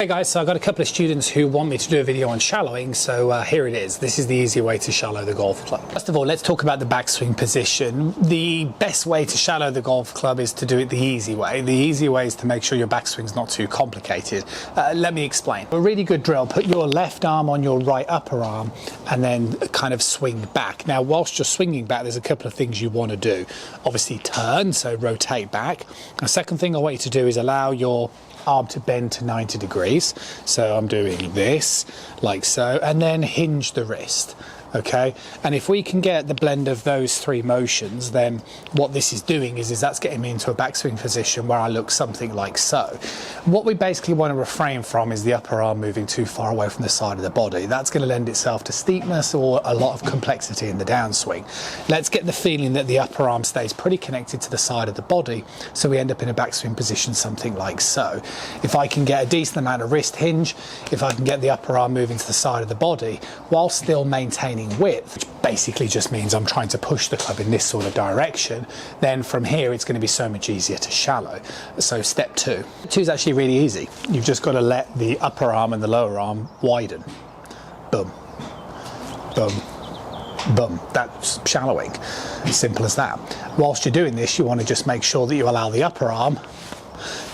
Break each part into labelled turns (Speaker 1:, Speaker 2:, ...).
Speaker 1: Hey guys, so I've got a couple of students who want me to do a video on shallowing, so here it is. This is the easy way to shallow the golf club. First of all, let's talk about the backswing position. The best way to shallow the golf club is to do it the easy way. The easy way is to make sure your backswing's not too complicated. Let me explain. A really good drill, put your left arm on your right upper arm and then kind of swing back. Now, whilst you're swinging back, there's a couple of things you want to do. Obviously turn, so rotate back. The second thing I want you to do is allow your arm to bend to 90 degrees. So I'm doing this like so, and then hinge the wrist. Okay, and if we can get the blend of those three motions, then what this is doing is that's getting me into a backswing position where I look something like so. What we basically want to refrain from is the upper arm moving too far away from the side of the body. That's going to lend itself to steepness or a lot of complexity in the downswing. Let's get the feeling that the upper arm stays pretty connected to the side of the body, so we end up in a backswing position something like so. If I can get a decent amount of wrist hinge, if I can get the upper arm moving to the side of the body while still maintaining width, which basically just means I'm trying to push the club in this sort of direction, then from here it's going to be so much easier to shallow. So step two is actually really easy. You've just got to let the upper arm and the lower arm widen. Boom, boom, boom. That's shallowing. Simple as that. Whilst you're doing this, you want to just make sure that you allow the upper arm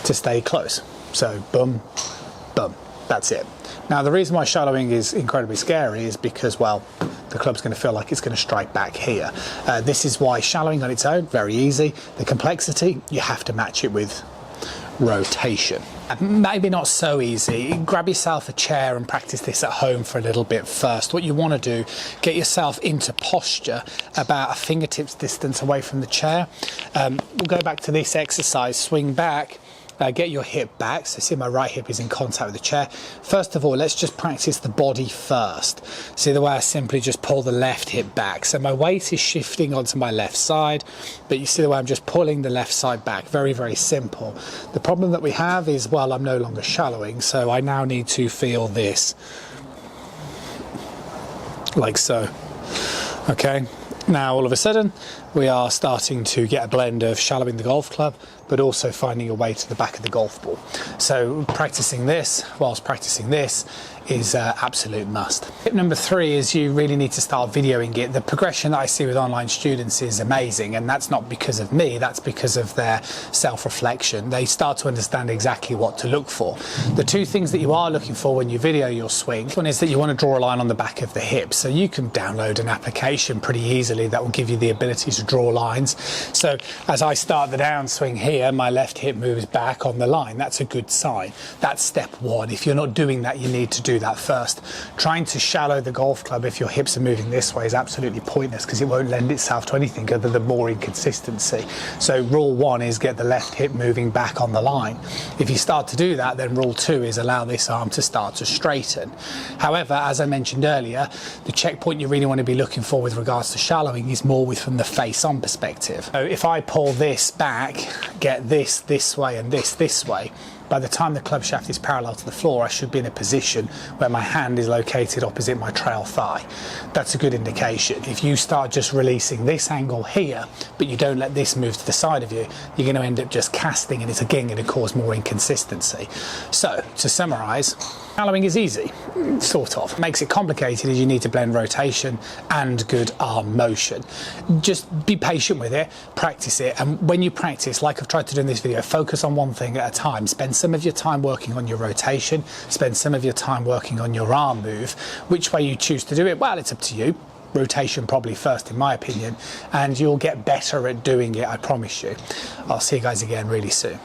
Speaker 1: to stay close. So boom, boom. That's it. Now, the reason why shallowing is incredibly scary is because, well, the club's going to feel like it's going to strike back here. This is why shallowing on its own, very easy. The complexity, you have to match it with rotation. Maybe not so easy. Grab yourself a chair and practice this at home for a little bit first. What you want to do, get yourself into posture about a fingertips distance away from the chair. We'll go back to this exercise, swing back. Get your hip back, so see my right hip is in contact with the chair. First of all, let's just practice the body first. See the way I simply just pull the left hip back. So my weight is shifting onto my left side, but you see the way I'm just pulling the left side back. Very, very simple. The problem that we have is, well, I'm no longer shallowing, so I now need to feel this. Like so. Okay. Now, all of a sudden, we are starting to get a blend of shallowing the golf club, but also finding a way to the back of the golf ball. So practicing this whilst practicing this is absolute must. Tip number three is you really need to start videoing it. The progression that I see with online students is amazing, and that's not because of me, that's because of their self-reflection. They start to understand exactly what to look for. The two things that you are looking for when you video your swing, one is that you want to draw a line on the back of the hip. So you can download an application pretty easily that will give you the ability to draw lines. So as I start the downswing here, my left hip moves back on the line. That's a good sign. That's step one. If you're not doing that, you need to do that first. Trying to shallow the golf club if your hips are moving this way is absolutely pointless because it won't lend itself to anything other than more inconsistency. So rule one is get the left hip moving back on the line. If you start to do that, then rule two is allow this arm to start to straighten. However, as I mentioned earlier, the checkpoint you really want to be looking for with regards to shallowing is more from the face-on perspective. So if I pull this back, get this way and this way, by the time the club shaft is parallel to the floor, I should be in a position where my hand is located opposite my trail thigh. That's a good indication. If you start just releasing this angle here, but you don't let this move to the side of you, you're going to end up just casting, and it's again going to cause more inconsistency. So, to summarise, shallowing is easy, sort of. What makes it complicated is you need to blend rotation and good arm motion. Just be patient with it, practice it, and when you practice, like I've tried to do in this video, focus on one thing at a time. Spend some of your time working on your rotation, spend some of your time working on your arm move. Which way you choose to do it, well, it's up to you. Rotation probably first in my opinion, and you'll get better at doing it, I promise you. I'll see you guys again really soon.